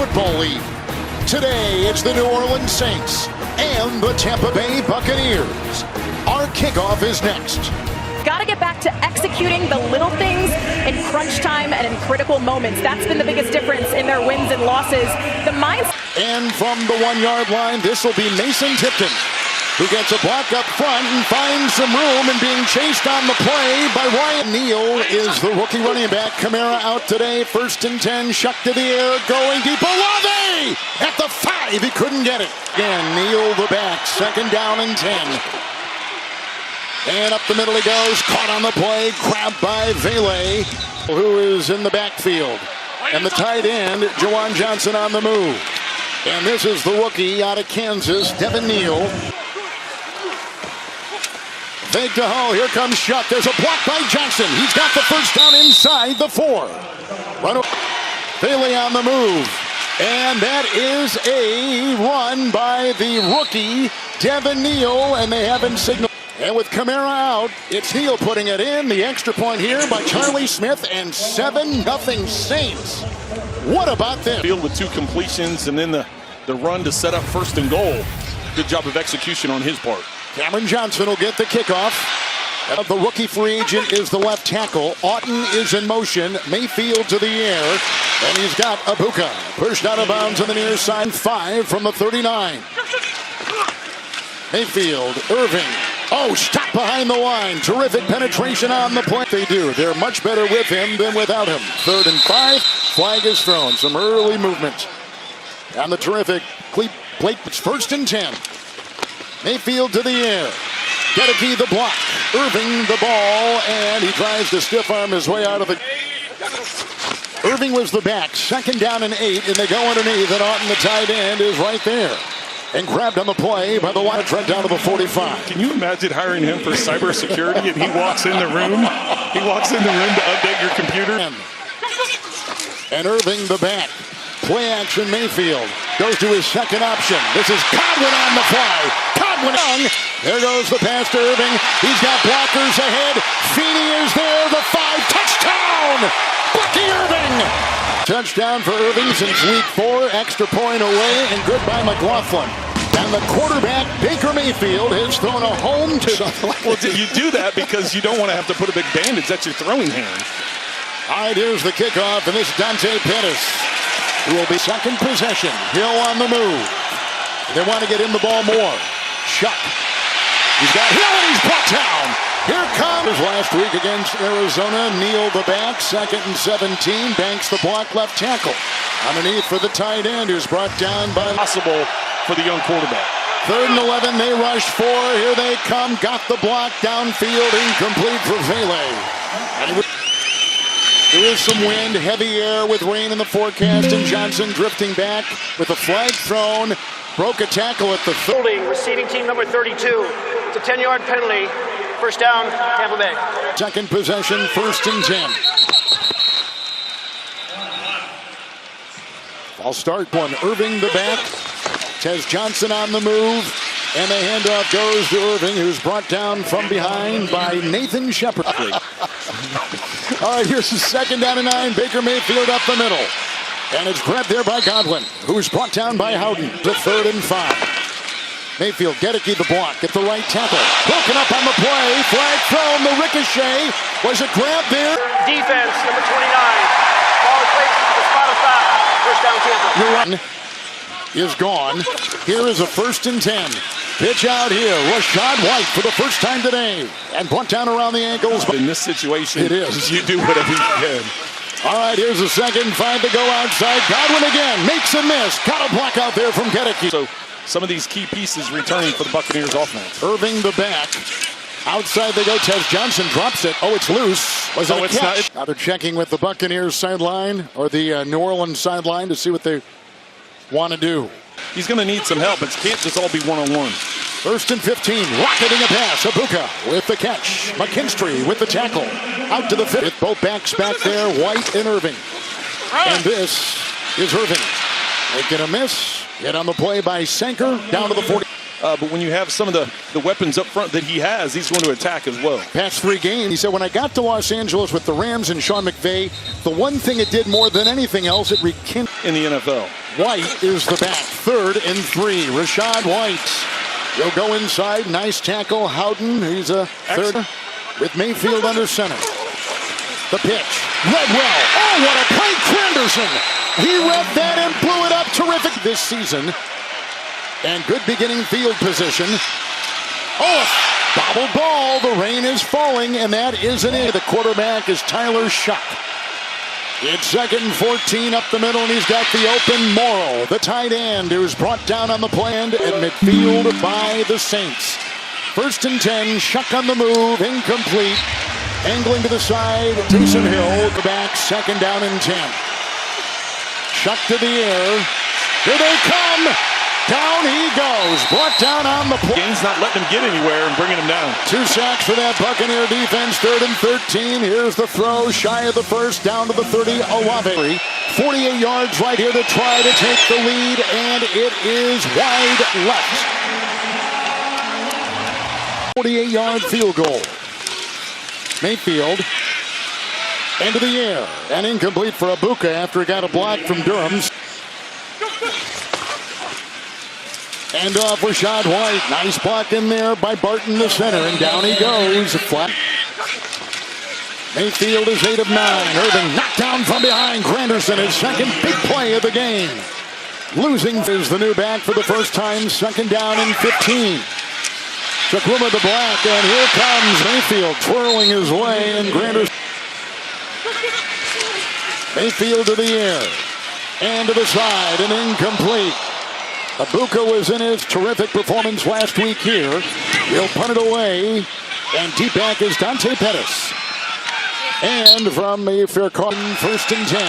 Football League. Today, it's the New Orleans Saints and the Tampa Bay Buccaneers. Our kickoff is next. Got to get back to executing the little things in crunch time and in critical moments. That's been the biggest difference in their wins and losses. The mindset. And from the 1-yard line, this will be Mason Tipton, who gets a block up front and finds some room and being chased on the play by Ryan. Neal is the rookie running back. Kamara out today. 1st and 10, shuck to the air, going deep. Olave at the 5. He couldn't get it. Again, Neal the back. 2nd down and 10. And up the middle he goes. Caught on the play. Grabbed by Vele, who is in the backfield. And the tight end, Juwan Johnson, on the move. And this is the rookie out of Kansas, Devin Neal. Fake to Hull. Here comes Shuck. There's a block by Johnson. He's got the 1st down inside the 4. Bailey on the move. And that is a run by the rookie, Devin Neal. And they have him signaled. And with Kamara out, it's Neal putting it in. The extra point here by Charlie Smith. And 7-0 Saints. What about this? Field with 2 completions and then the run to set up 1st and goal. Good job of execution on his part. Cameron Johnson will get the kickoff. The rookie free agent is the left tackle. Auten is in motion. Mayfield to the air. And he's got Abuka. Pushed out of bounds on the near side. 5 from the 39. Mayfield, Irving. Oh, stop behind the line. Terrific penetration on the play. They do. They're much better with him than without him. 3rd and 5. Flag is thrown. Some early movement. And the terrific Blake. It's 1st and 10. Mayfield to the air. Gedeke the block. Irving the ball. And he tries to stiff arm his way out of the... Irving was the back. 2nd down and 8. And they go underneath. And Auten, the tight end, is right there. And grabbed on the play by the line. Trent down to the 45. Can you imagine hiring him for cybersecurity and he walks in the room? He walks in the room to update your computer. And Irving the back. Play action Mayfield. Goes to his 2nd option. This is Godwin on the fly. Godwin young. There goes the pass to Irving. He's got blockers ahead. Feeney is there. The 5. Touchdown! Bucky Irving! Touchdown for Irving since week 4. Extra point away and goodbye McLaughlin. And the quarterback, Baker Mayfield, has thrown a home to... Well, you do that because you don't want to have to put a big bandage. That's your throwing hand. All right, here's the kickoff, and this is Dante Pettis, who will be 2nd possession. Hill on the move. They want to get him the ball more. Shuck. He's got Hill, and he's brought down. Here comes last week against Arizona. Neal the back, 2nd and 17. Banks the block, left tackle. Underneath for the tight end, who's brought down by... Possible for the young quarterback. 3rd and 11, they rush 4. Here they come. Got the block downfield, incomplete for Vele. There is some wind, heavy air with rain in the forecast, and Johnson drifting back with a flag thrown. Broke a tackle at the... Holding, receiving team number 32. It's a 10-yard penalty. 1st down, Tampa Bay. 2nd possession, 1st and 10. I'll start one. Irving the back. Tez Johnson on the move. And the handoff goes to Irving, who's brought down from behind by Nathan Shepard. All right, here's the 2nd down and 9. Baker Mayfield up the middle. And it's grabbed there by Godwin, who's brought down by Howden. The 3rd and 5. Mayfield, Gedeke the block at the right tackle. Broken up on the play. Flag thrown, the ricochet. Was it grabbed there? Defense, number 29. Ball placed at the spot of foul. 1st down, Tampa. Your run is gone. Here is a 1st and 10. Pitch out here. Rashad White for the 1st time today. And brought down around the ankles. In this situation, it is. You do whatever you can. All right, here's the 2nd. 5 to go outside. Godwin again. Makes a miss. Got a block out there from Gedeke. So some of these key pieces returning for the Buccaneers offense. Irving the back. Outside they go. Tez Johnson drops it. Oh, it's loose. Was it a catch? Now they're checking with the Buccaneers sideline or the New Orleans sideline to see what they want to do. He's going to need some help. It can't just all be one-on-one. 1st and 15. Rocketing a pass. Abuka with the catch. McKinstry with the tackle. Out to the 5th. With both backs back there. White and Irving. And this is Irving. Making a miss. Hit on the play by Sanker. Down to the 40. But when you have some of the weapons up front that he has, he's going to attack as well. Past 3 games, he said, when I got to Los Angeles with the Rams and Sean McVay, the one thing it did more than anything else, it rekindled. in the NFL. White is the back. 3rd and 3. Rachaad White. He'll go inside. Nice tackle. Howden. He's a third with Mayfield under center. The pitch. Read well. Oh, what a play. Granderson. He read that and blew it up. Terrific this season. And good beginning field position. Oh, bobbled ball. The rain is falling, and that isn't it. The quarterback is Tyler Shuck. It's 2nd and 14 up the middle, and he's got the open Morrow, the tight end, who's brought down on the play end at midfield by the Saints. 1st and 10, Shuck on the move, incomplete. Angling to the side, Taysom Hill, back, 2nd down and 10. Shuck to the air. Here they come. Down he goes. Brought down on the play. Gaines not letting him get anywhere and bringing him down. 2 sacks for that Buccaneer defense. 3rd and 13. Here's the throw. Shy of the first. Down to the 30. Olave. 48 yards right here to try to take the lead. And it is wide left. 48-yard field goal. Mayfield into the air. And incomplete for Abuka after he got a block from Durham. And off Rachaad White. Nice block in there by Barton, the center. And down he goes. Flat. Mayfield is 8 of 9. Irving knocked down from behind. Granderson, his 2nd big play of the game. Losing is the new back for the first time. 2nd down and 15. Chukwuma the black. And here comes Mayfield twirling his way. And Granderson. Mayfield to the air. And to the side. And incomplete. Abuka was in his terrific performance last week here. He'll punt it away. And deep back is Dante Pettis. And from the fair caught, 1st and 10.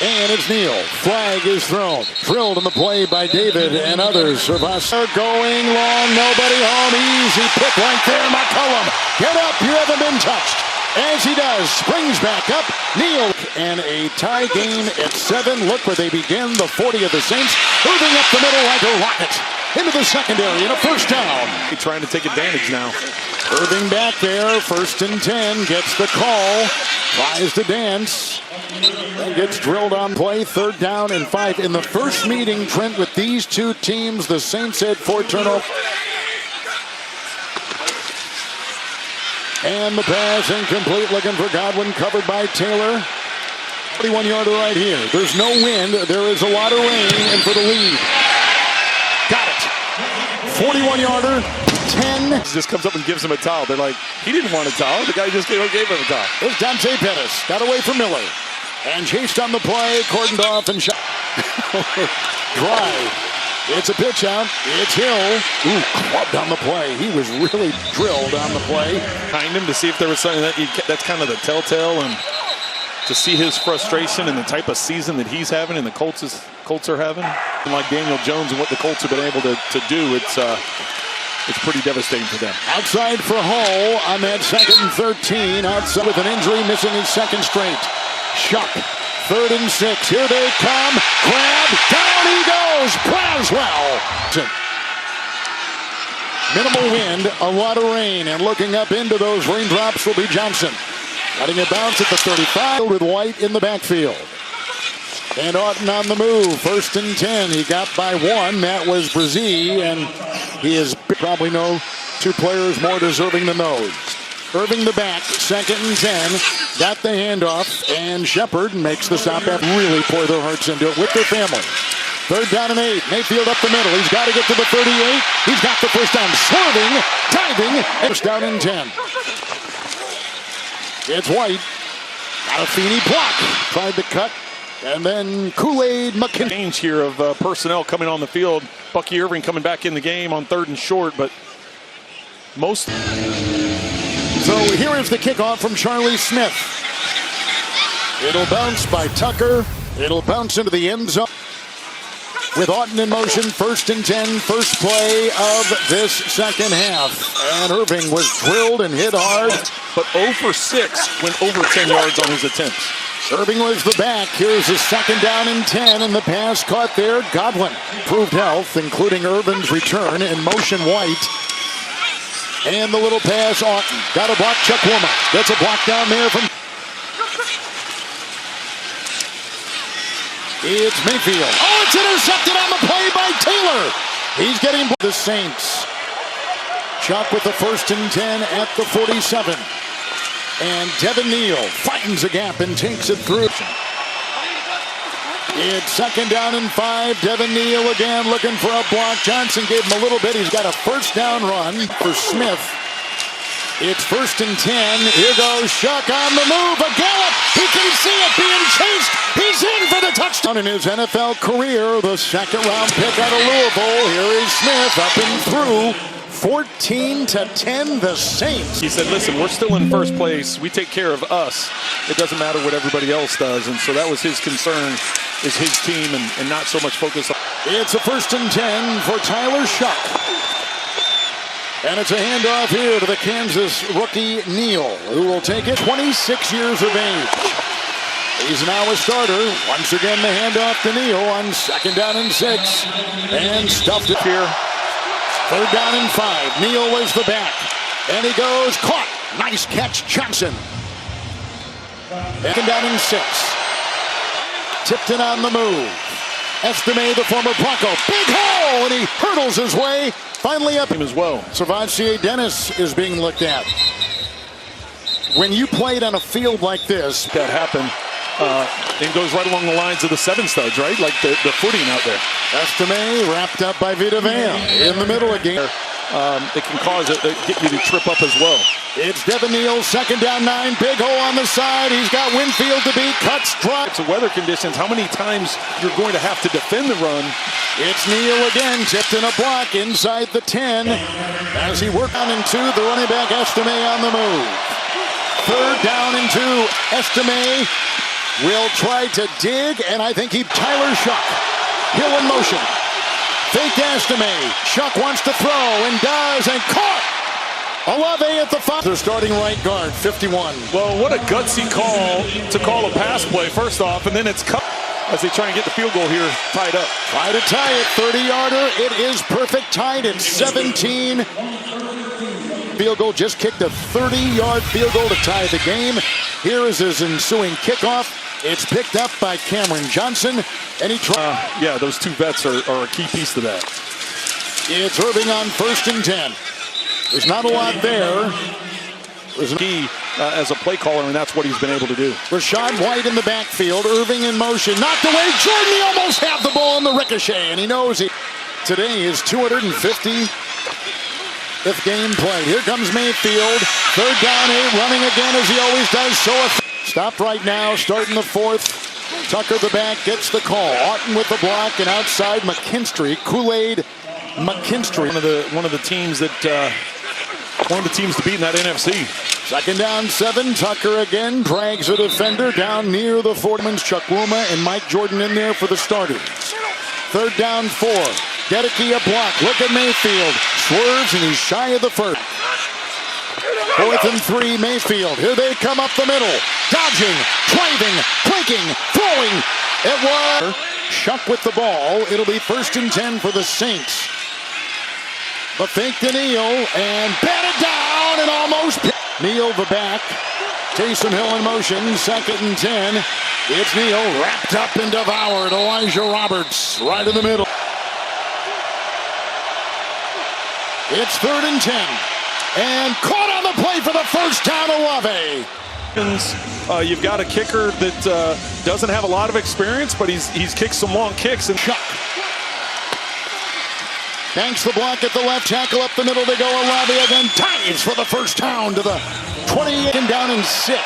And it's Neal. Flag is thrown. Drilled in the play by David and others. Servasa going long. Nobody home. Easy pick right there. McCollum. Get up. You haven't been touched. As he does, springs back up. Neal. And a tie game at 7. Look where they begin. The 40 of the Saints. Moving up the middle like a rocket. Into the secondary and a 1st down. He's trying to take advantage now. Irving back there. 1st and 10. Gets the call. Tries to dance. And gets drilled on play. 3rd down and 5. In the first meeting, Trent, with these two teams, the Saints had 4 turnovers. And the pass incomplete, looking for Godwin, covered by Taylor. 41-yarder right here. There's no wind. There is a lot of rain, and for the lead. Got it. 41-yarder, 10. Just comes up and gives him a towel. They're like, he didn't want a towel. The guy just gave him a towel. There's Dante Pettis. Got away from Miller. And chased on the play, cordoned off and shot. Dry. It's a pitch out. It's Hill. Ooh, clubbed on the play. He was really drilled on the play. Behind him to see if there was something that's kind of the telltale, and to see his frustration and the type of season that he's having and the Colts are having. And like Daniel Jones and what the Colts have been able to do, it's pretty devastating for them. Outside for Hull on that 2nd and 13. Outside with an injury, missing his 2nd straight. Shuck. 3rd and 6. Here they come. Grab. Down he goes. Braswell. Minimal wind, a lot of rain, and looking up into those raindrops will be Johnson. Letting it bounce at the 35 with White in the backfield. And Auten on the move. 1st and 10. He got by 1. That was Brzee, and he is probably no 2 players more deserving than those. Irving the back, 2nd and 10. Got the handoff, and Shepard makes the stop and really pour their hearts into it with their family. 3rd down and 8. Mayfield up the middle. He's got to get to the 38. He's got the 1st down. Swerving, diving, 1st down and 10. It's White. Got a Feeney block. Tried to cut. And then Kool-Aid McKinnon. Change here of personnel coming on the field. Bucky Irving coming back in the game on 3rd and short, but most. So here is the kickoff from Charlie Smith. It'll bounce by Tucker. It'll bounce into the end zone. With Auten in motion, 1st and 10, first play of this 2nd half. And Irving was drilled and hit hard. But 0 for 6 went over 10 yards on his attempts. Irving was the back. Here's his 2nd down and 10, and the pass caught there. Godwin proved health, including Irvin's return in motion. White. And the little pass, Auten. Got a block, Chukwuma. That's a block down there from It's Mayfield. Oh, it's intercepted on the play by Taylor. He's getting the Saints. Chuck with the 1st and 10 at the 47. And Devin Neal finds a gap and takes it through. It's 2nd down and 5. Devin Neal again looking for a block. Johnson gave him a little bit. He's got a 1st down run for Smith. It's 1st and 10. Here goes Shuck on the move. A gallop. He can see it being chased. He's in for the touchdown in his NFL career. The 2nd round pick out of Louisville. Here is Smith up and through. 14-10, the Saints. He said, listen, we're still in first place. We take care of us. It doesn't matter what everybody else does. And so that was his concern, is his team and not so much focus on. It's a 1st and 10 for Tyler Shuck. And it's a handoff here to the Kansas rookie Neal, who will take it. 26 years of age. He's now a starter. Once again, the handoff to Neal on 2nd down and 6. And stuffed it here. 3rd down and 5. Neal was the back. And he goes, caught. Nice catch, Johnson. 2nd down and 6. Tipton on the move. Estime, the former Bronco. Big hole, and he hurdles his way. Finally up him as well. Cervantes Dennis is being looked at. When you played on a field like this, that happened. It goes right along the lines of the 7 studs, right? Like the footing out there. Estime wrapped up by Vita Vea in the middle again. It can cause it, get you to trip up as well. It's Devin Neal, 2nd down 9, big hole on the side. He's got Winfield to beat, cuts, drops. It's weather conditions. How many times you're going to have to defend the run? It's Neal again, tipped in a block inside the 10. As he worked on in 2, the running back Estime on the move. 3rd down and 2, Estime will try to dig, and I think Tyler Shuck. Hill in motion. Fake Estime. Shuck wants to throw and does, and caught. Olave at the 5. They're starting right guard, 51. Well, what a gutsy call to call a pass play, first off, and then it's cut as they try and get the field goal here tied up. Try to tie it, 30-yarder. It is perfect, tied at 17. Field goal, just kicked a 30-yard field goal to tie the game. Here is his ensuing kickoff. It's picked up by Cameron Johnson, and he tries. Yeah, those 2 vets are a key piece to that. It's Irving on 1st and 10. There's not a lot there. There's key as a play caller, and that's what he's been able to do. Rashad White in the backfield. Irving in motion. Knocked away. Jordan, he almost had the ball on the ricochet, and he knows he. Today is 250th game played. Here comes Mayfield. 3rd down, 8, running again as he always does. Stopped right now, starting the 4th. Tucker the back gets the call. Oughton with the block, and outside McKinstry, Kool-Aid McKinstry. One of the teams that one of the teams to beat in that NFC. 2nd down 7. Tucker again drags a defender down near the 40. Chuck Wuma and Mike Jordan in there for the starters. 3rd down 4. Gedeke a block. Look at Mayfield. Swerves, and he's shy of the 1st. 4th and 3, Mayfield. Here they come up the middle. Dodging, driving, clinking, throwing. It was Shuck with the ball. It'll be 1st and 10 for the Saints. The fake to Neal, and batted down, and almost. Neal the back. Taysom Hill in motion. 2nd and 10. It's Neal wrapped up and devoured. Elijah Roberts right in the middle. It's 3rd and 10. And caught on the play for the 1st down, Olave. You've got a kicker that doesn't have a lot of experience, but he's kicked some long kicks. And Chuck banks the block at the left tackle. Up the middle they go. Olave again dives for the 1st down to the 28 and down in 6.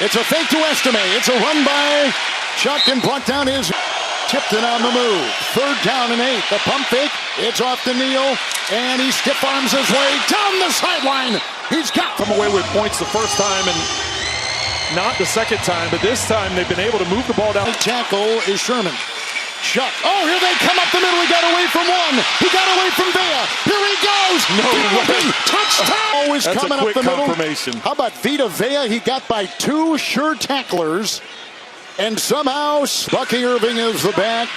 It's a fake to Estime. It's a run by Chuck, and brought down his. Tipton on the move. 3rd down and 8. The pump fake. It's off to Neal, and he stiff arms his way down the sideline. He's got come away with points the 1st time and not the 2nd time, but this time they've been able to move the ball down. Tackle is Sherman. Shuck. Oh, here they come up the middle. He got away from one. He got away from Vea. Here he goes. No way. Touchdown. Always That's coming a quick up the middle. confirmation. How about Vita Vea? He got by 2 sure tacklers. And somehow, Bucky Irving is the back.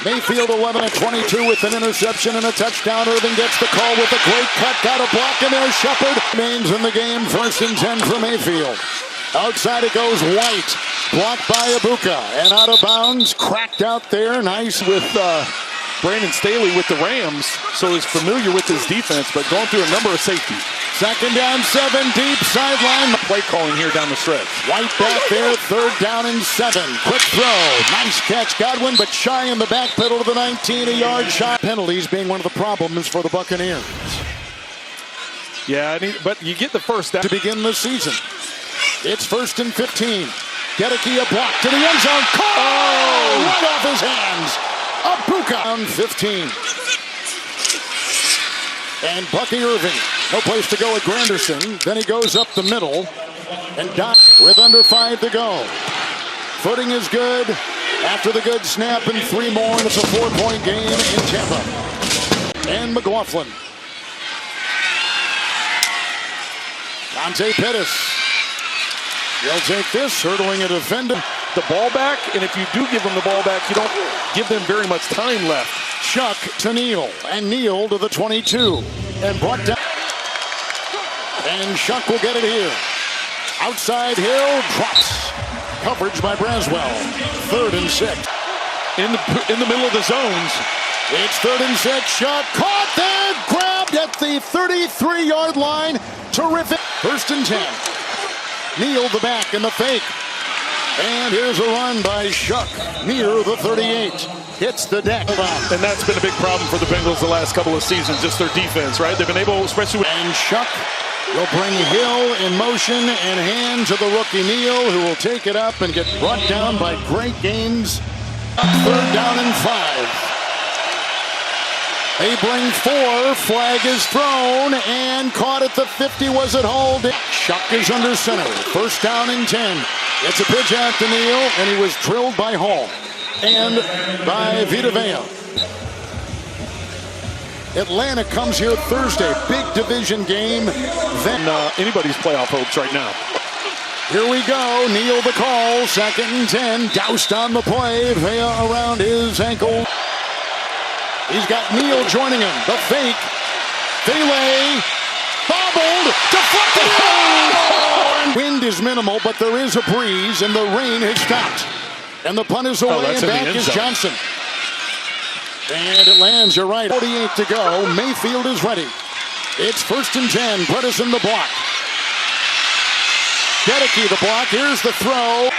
Mayfield 11 at 22 with an interception and a touchdown. Irving gets the call with a great cut. Got a block, and there's Shepard. Remains in the game. 1st and 10 for Mayfield. Outside it goes White. blocked by Ibuka and out of bounds, cracked out there. Nice with Brandon Staley with the Rams, so he's familiar with his defense, but going through a number of safeties. 2nd down, 7 deep, sideline. Play calling here down the stretch. White back there, 3rd down and 7. Quick throw, nice catch, Godwin, but shy in the back pedal to the 19, a yard shot. Penalties being one of the problems for the Buccaneers. Yeah, but you get the first down to begin the season. It's 1st and 15. Gedeke a block to the end zone. Oh! Right off his hands. Ibuka down 15. And Bucky Irving, no place to go at Granderson. Then he goes up the middle and with under 5 to go. Footing is good after the good snap and 3 more, and it's a 4-point game in Tampa. And McLaughlin. Dante Pettis. He'll take this, hurdling a defender. The ball back, and if you do give them the ball back, you don't give them very much time left. Chuck to Neal, and Neal to the 22, and brought down. And Chuck will get it here. Outside Hill, drops. Coverage by Braswell. 3rd and 6. In the middle of the zones. It's 3rd and 6. Chuck caught there, grabbed at the 33-yard line. Terrific. 1st and 10. Neal the back in the fake. And here's a run by Chuck near the 38. Hits the deck. And that's been a big problem for the Bengals the last couple of seasons, just their defense, right? They've been able, especially with... And Chuck will bring Hill in motion and hand to the rookie Neal, who will take it up and get brought down by great gains. 3rd down and 5. They bring 4. Flag is thrown and caught at the 50. Was it hold? Chuck is under center. 1st down and 10. It's a pitch out to Neal, and he was drilled by Hall and by Vita Vea. Atlanta comes here Thursday. Big division game. Then anybody's playoff hopes right now. Here we go. Neal the call. 2nd and 10. Doused on the play. Vea around his ankle. He's got Neal joining him. The fake. Fele. Bobbled. Deflected. Oh! Wind is minimal, but there is a breeze, and the rain has stopped. And the punt is away, and back is Johnson. And it lands, you're right. 48 to go. Mayfield is ready. It's 1st and 10. Bredesen the block. Gedeke the block. Here's the throw.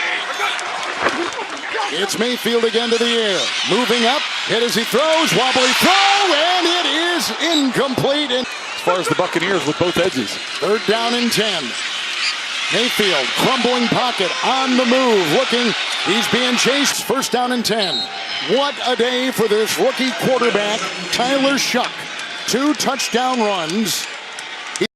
It's Mayfield again to the air. Moving up. Hit as he throws. Wobbly throw. And it is incomplete. And as far as the Buccaneers with both edges. 3rd down and 10. Mayfield, crumbling pocket, on the move, looking. He's being chased. 1st down and 10. What a day for this rookie quarterback, Tyler Shuck. 2 touchdown runs.